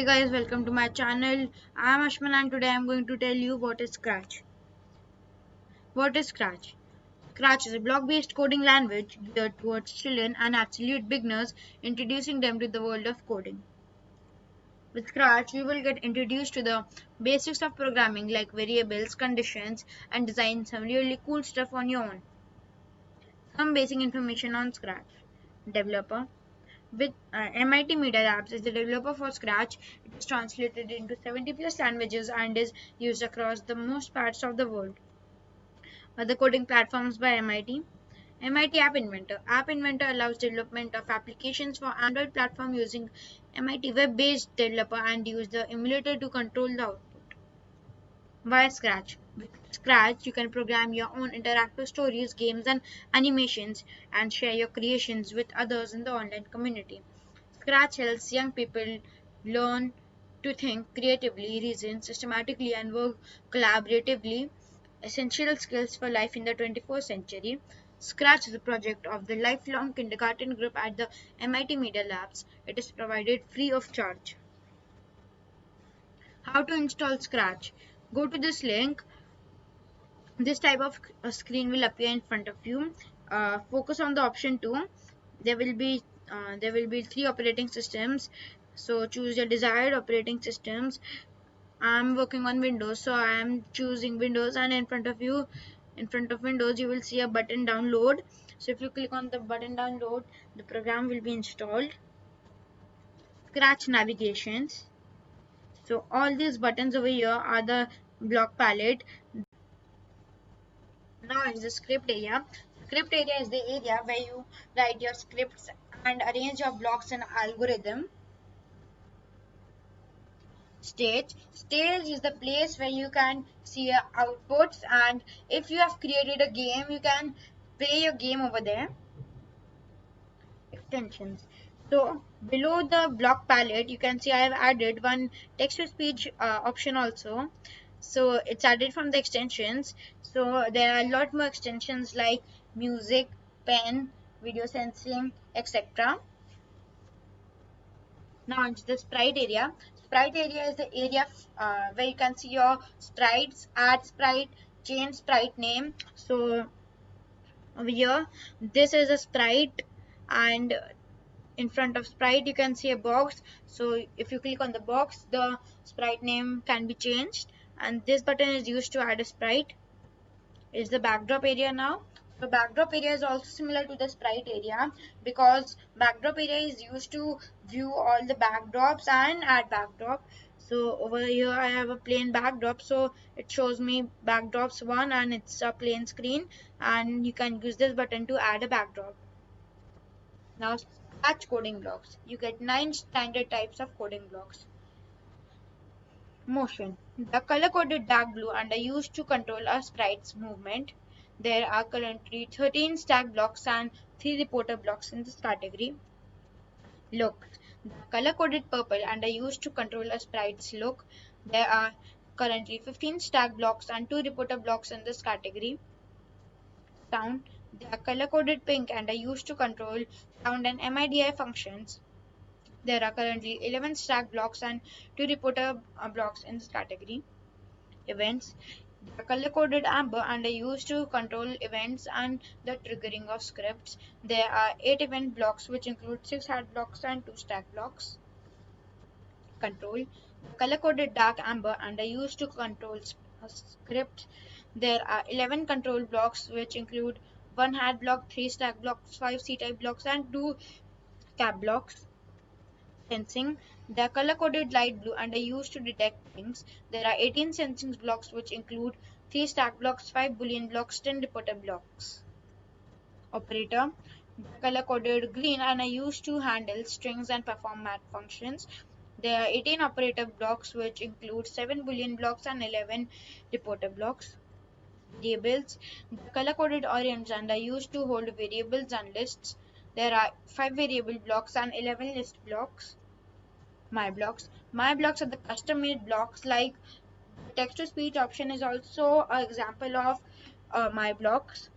Guys, welcome to my channel. I am Ashman and today I am going to tell you what is Scratch. What is Scratch? Scratch is a block-based coding language geared towards children and absolute beginners, introducing them to the world of coding. With Scratch, you will get introduced to the basics of programming like variables, conditions, and design some really cool stuff on your own. Some basic information on Scratch. Developer. With MIT Media Labs is the developer for Scratch. It is translated into 70 plus languages and is used across the most parts of the world. Other coding platforms by MIT. MIT App Inventor. App Inventor allows development of applications for Android platform using MIT web-based developer and use the emulator to control the output. Why Scratch? With Scratch, you can program your own interactive stories, games, and animations and share your creations with others in the online community. Scratch helps young people learn to think creatively, reason systematically, and work collaboratively, essential skills for life in the 21st century. Scratch is a project of the lifelong kindergarten group at the MIT Media Labs. It is provided free of charge. How to install Scratch? Go to this link. This type of screen will appear in front of you. Focus on the option 2. There will be three operating systems, so choose your desired operating systems. I'm working on Windows, so I am choosing Windows, and in front of Windows you will see a button download. So if you click on the button download, the program will be installed. Scratch navigations. So all these buttons over here are the block palette. Now it's the script area. Script area is the area where you write your scripts and arrange your blocks and algorithm. Stage is the place where you can see your outputs, and if you have created a game, you can play your game over there. Extensions. So below the block palette, you can see I have added one text to speech option also. So it's added from the extensions. So there are a lot more extensions like music, pen, video sensing, etc. Now into the sprite area. Sprite area is the area where you can see your sprites, add sprite, change sprite name. So over here, this is a sprite, and in front of sprite you can see a box. So if you click on the box, the sprite name can be changed, and this button is used to add a sprite. Is the backdrop area now. The backdrop area is also similar to the sprite area because backdrop area is used to view all the backdrops and add backdrop. So over here I have a plain backdrop, so it shows me backdrops 1 and it's a plain screen, and you can use this button to add a backdrop. Now Scratch coding blocks. You get 9 standard types of coding blocks. Motion. The color-coded dark blue and are used to control a sprite's movement. There are currently 13 stack blocks and 3 reporter blocks in this category. Look. The color-coded purple and are used to control a sprite's look. There are currently 15 stack blocks and 2 reporter blocks in this category. Sound. They are color-coded pink and are used to control sound and MIDI functions. There are currently 11 stack blocks and 2 reporter blocks in this category. Events. They are color-coded amber and are used to control events and the triggering of scripts. There are 8 event blocks which include 6 hard blocks and 2 stack blocks. Control. Color-coded dark amber and are used to control scripts. There are 11 control blocks which include 1 hard block, 3 stack blocks, 5 C-type blocks and 2 cap blocks. Sensing. They are color-coded light blue and are used to detect things. There are 18 sensing blocks which include 3 stack blocks, 5 boolean blocks, 10 reporter blocks. Operator. Color-coded green and are used to handle strings and perform math functions. There are 18 operator blocks which include 7 boolean blocks and 11 reporter blocks. Variables. The color-coded orange and are used to hold variables and lists. There are 5 variable blocks and 11 list blocks. My blocks. My blocks are the custom-made blocks. Like the text-to-speech option is also an example of my blocks.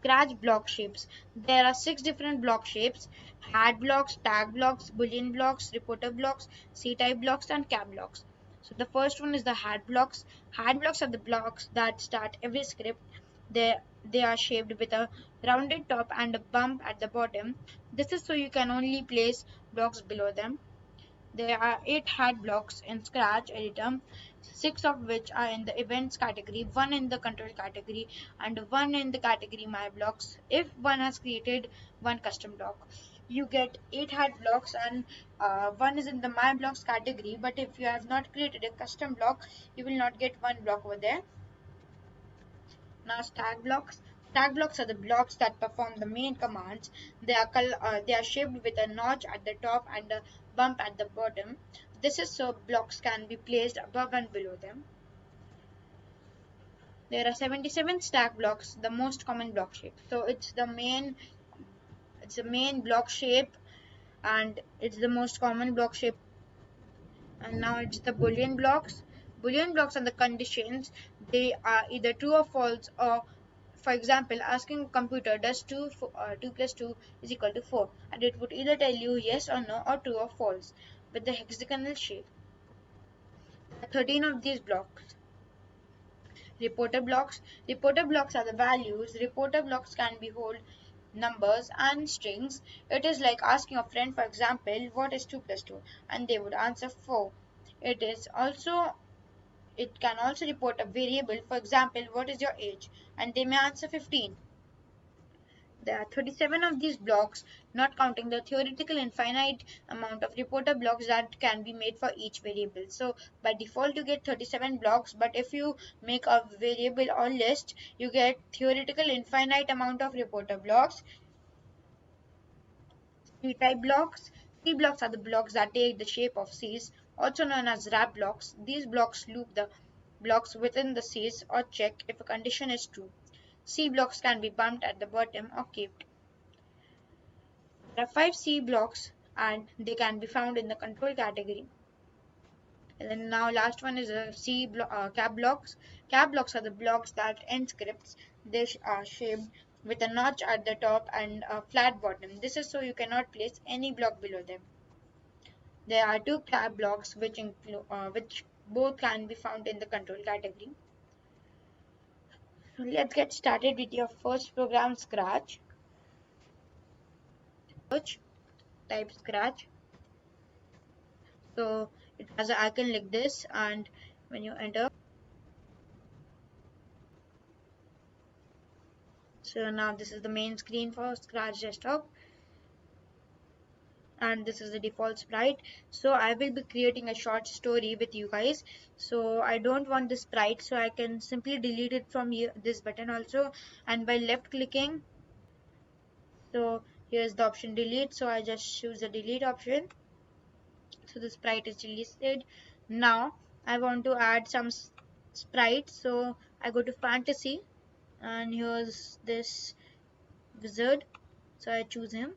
Scratch block shapes. There are 6 different block shapes: hat blocks, tag blocks, boolean blocks, reporter blocks, C-type blocks, and cap blocks. So the first one is the hat blocks. Hat blocks are the blocks that start every script. They are shaped with a rounded top and a bump at the bottom. This is so you can only place blocks below them. There are 8 hat blocks in Scratch Editor, 6 of which are in the events category, 1 in the control category, and 1 in the category my blocks. If one has created one custom block, you get 8 hat blocks, and one is in the my blocks category. But if you have not created a custom block, you will not get one block over there. Now stack blocks. Stack blocks are the blocks that perform the main commands. They are shaped with a notch at the top and a bump at the bottom. This is so blocks can be placed above and below them. There are 77 stack blocks, the most common block shape. So it's the main block shape, and it's the most common block shape. And now it's the boolean blocks. Boolean blocks are the conditions. They are either true or false, or for example, asking a computer does 2 plus 2 is equal to 4, and it would either tell you yes or no, or true or false, with the hexagonal shape. There are 13 of these blocks. Reporter blocks. Reporter blocks are the values. Reporter blocks can be whole numbers and strings. It is like asking a friend, for example, what is 2 plus 2, and they would answer 4. It can also report a variable, for example, what is your age, and they may answer 15. There are 37 of these blocks, not counting the theoretical infinite amount of reporter blocks that can be made for each variable. So by default you get 37 blocks, but if you make a variable or list, you get theoretical infinite amount of reporter blocks. C-type blocks. C blocks are the blocks that take the shape of Cs, also known as wrap blocks. These blocks loop the blocks within the Cs or check if a condition is true. C blocks can be bumped at the bottom or kept. There are 5 C blocks, and they can be found in the control category. And then now last one is cap blocks. Cap blocks are the blocks that end scripts. They are shaped with a notch at the top and a flat bottom. This is so you cannot place any block below them. There are 2 cap blocks which both can be found in the control category. So let's get started with your first program, Scratch. Search, type Scratch. So it has an icon like this, and when you enter, so now this is the main screen for Scratch Desktop, and this is the default sprite. So I will be creating a short story with you guys. So I don't want the sprite, so I can simply delete it from here, this button also, and by left clicking, so here's the option delete, so I just choose the delete option. So the sprite is deleted. Now I want to add some sprite, so I go to fantasy, and here's this wizard, so I choose him.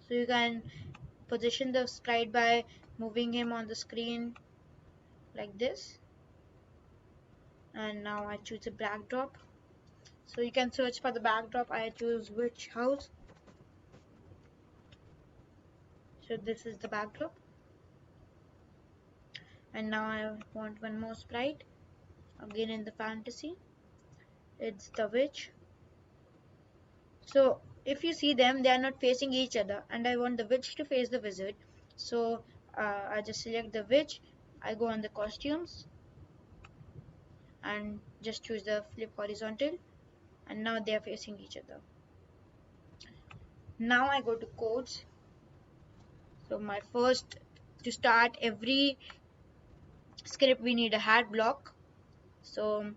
So you can position the sprite by moving him on the screen like this. And now I choose a backdrop, so you can search for the backdrop. I choose witch house, so this is the backdrop. And now I want one more sprite, again in the fantasy, it's the witch. So if you see them, they are not facing each other, and I want the witch to face the wizard. So I just select the witch, I go on the costumes and just choose the flip horizontal, and now they are facing each other. Now I go to codes. So my first, to start every script we need a hat block. So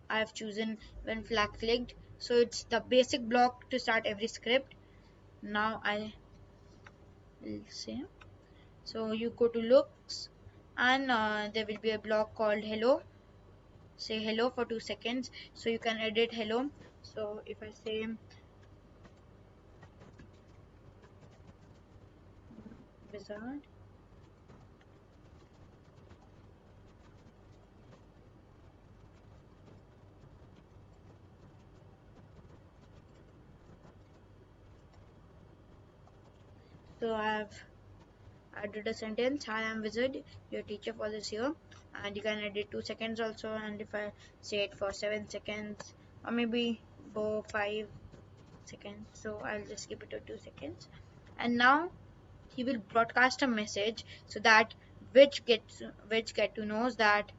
I have chosen when flag clicked, so it's the basic block to start every script. Now I will say, so you go to looks, and there will be a block called hello. Say hello for 2 seconds, so you can edit hello. So if I say wizard, So I have added a sentence. Hi, I'm Wizard, your teacher for this year. And you can edit 2 seconds also. And if I say it for 7 seconds or maybe for 5 seconds, so I'll just keep it to 2 seconds. And now he will broadcast a message so that which get to knows that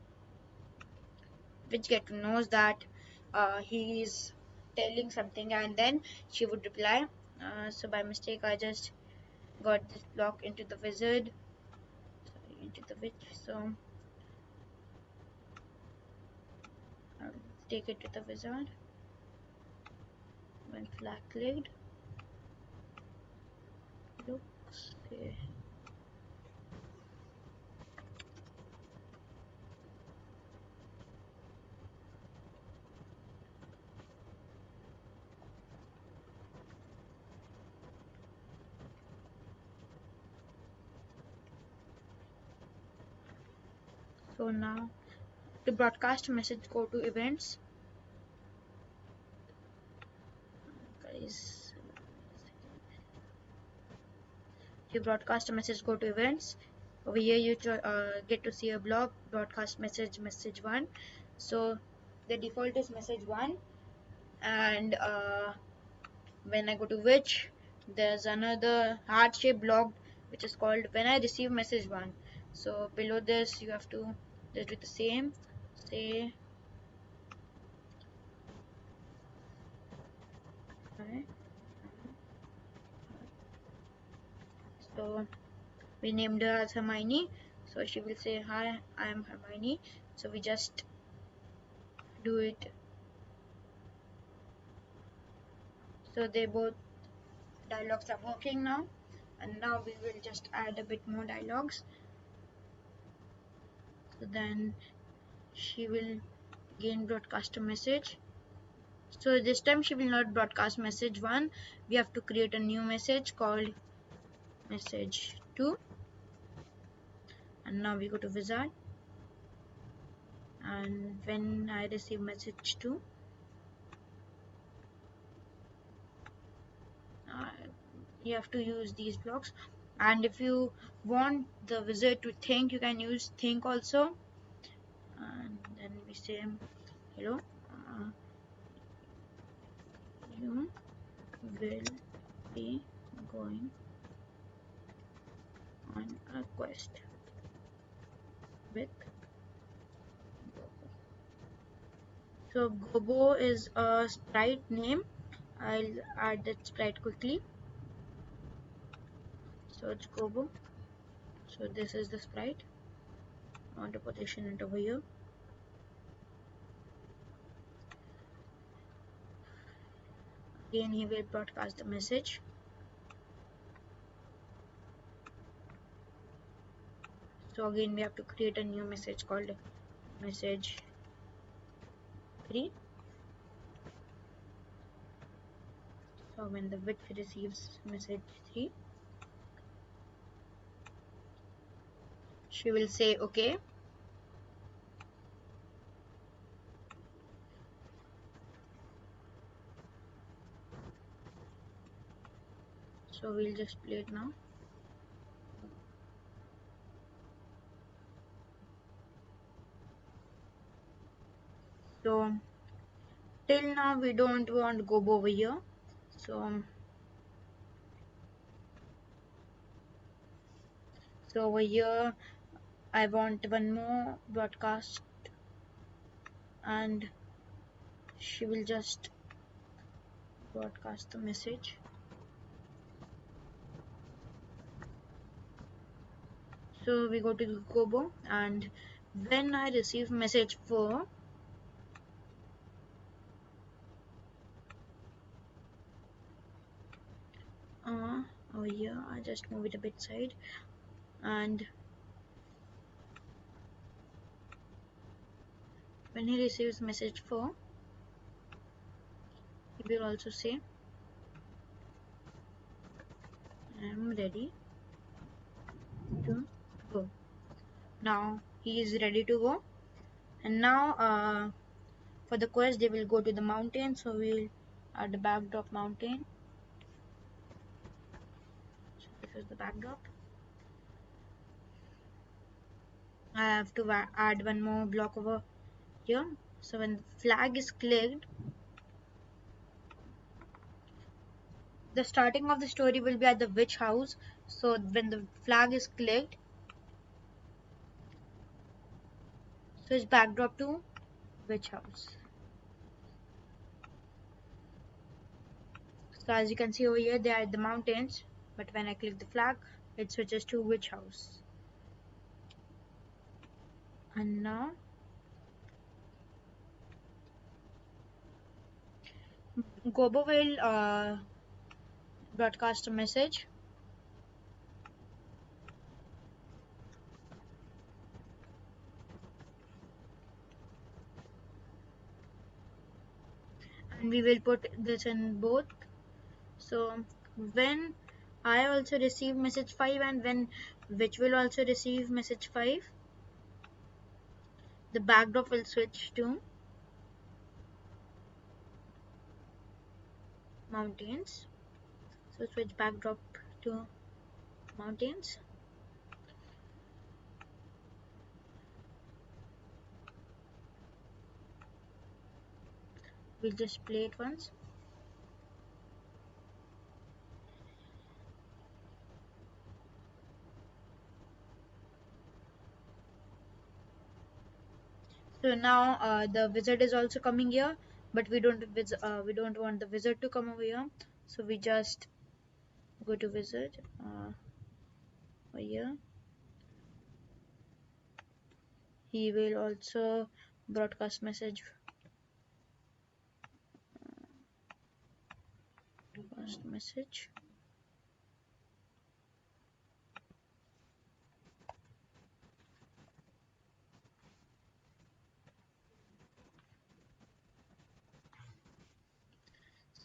he is telling something, and then she would reply. So by mistake I just got this block into the wizard, sorry, into the witch. So I'll take it to the wizard when flag clicked. Looks okay. So now to broadcast a message, go to events, guys. To broadcast a message, go to events. Over here you get to see a block, broadcast message, message 1. So the default is message 1, and when I go to which, there's another heart shape block which is called when I receive message 1. So below this you have to just do the same, say hi. So we named her as Hermione, so she will say hi, I am Hermione. So we just do it. So they both dialogues are working now, and now we will just add a bit more dialogues. So then she will again broadcast a message. So this time she will not broadcast message 1. We have to create a new message called message 2. And now we go to wizard, and when I receive message 2, you have to use these blocks. And if you want the wizard to think, you can use think also. And then we say hello, you will be going on a quest with Gobo. So Gobo is a sprite name. I'll add that sprite quickly. So it's Gobo. So this is the sprite. I want to position it over here. Again he will broadcast the message. So again we have to create a new message called message 3. So when the witch receives message 3, she will say okay. So we'll just play it now. So till now we don't want Gobo over here. So over here I want one more broadcast, and she will just broadcast the message. So we go to Gobo, and when I receive message 4, over here I just move it a bit side, and when he receives message 4, he will also say I am ready to go. Now he is ready to go, and now for the quest they will go to the mountain. So we'll add the backdrop mountain. So if This is the backdrop. I have to add one more block over here. So when the flag is clicked, the starting of the story will be at the witch house. So when the flag is clicked, switch backdrop to witch house. So as you can see over here, they are at the mountains, but when I click the flag, it switches to witch house. And now Gobo will broadcast a message. And we will put this in both. So when I also receive message 5 and when which will also receive message 5, the backdrop will switch to mountains. So switch backdrop to mountains. We'll just play it once. So now the wizard is also coming here, but we don't want the wizard to come over here. So we just go to wizard over here. He will also broadcast message. Broadcast message.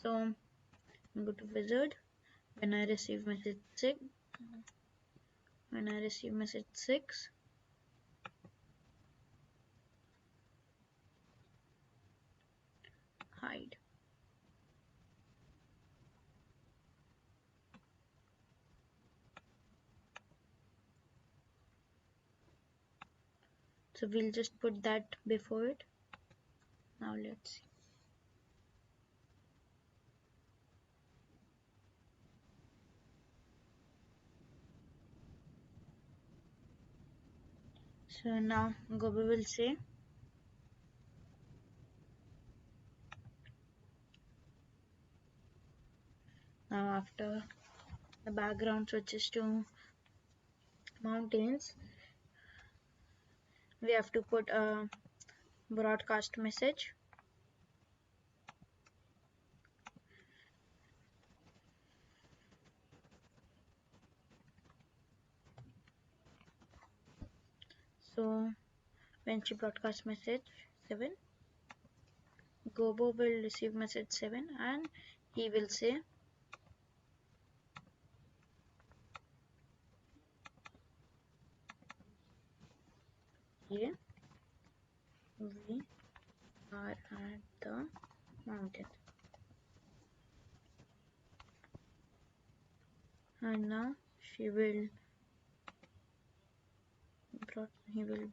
So go to wizard. When I receive message 6, hide. So we'll just put that before it. Now let's see. So now Gobo will say, now after the background switches to mountains, we have to put a broadcast message. So when she broadcasts message 7, Gobo will receive message 7 and he will say, yeah, we are at the mountain. And now he will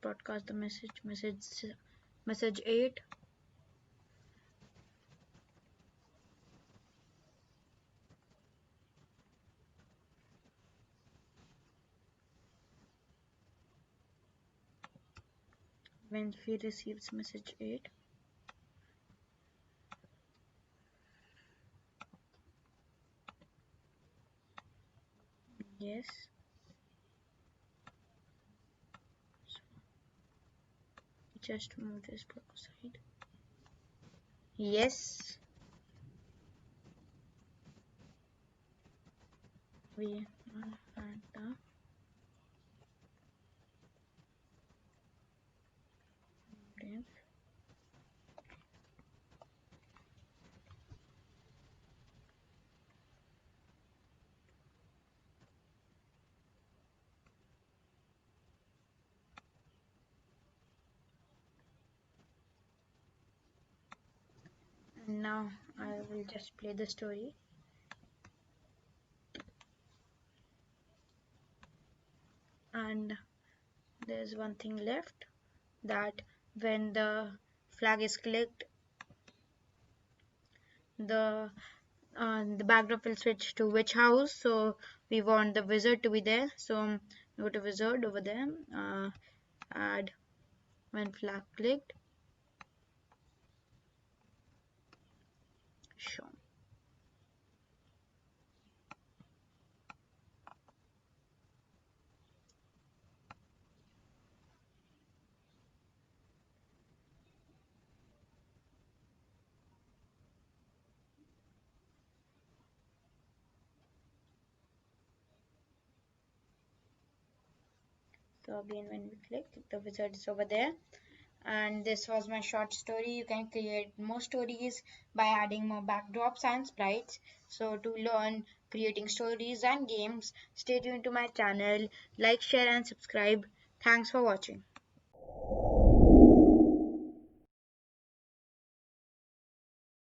broadcast the message 8. When he receives message 8, yes, so just move this block aside. Yes, we are at the mountains. And now I will just play the story. And there's one thing left, that when the flag is clicked, the backdrop will switch to which house. So we want the wizard to be there, so go to wizard over there, add when flag clicked, show. So again when we click, the wizard is over there. And this was my short story. You can create more stories by adding more backdrops and sprites. So to learn creating stories and games, stay tuned to my channel, like, share and subscribe. Thanks for watching.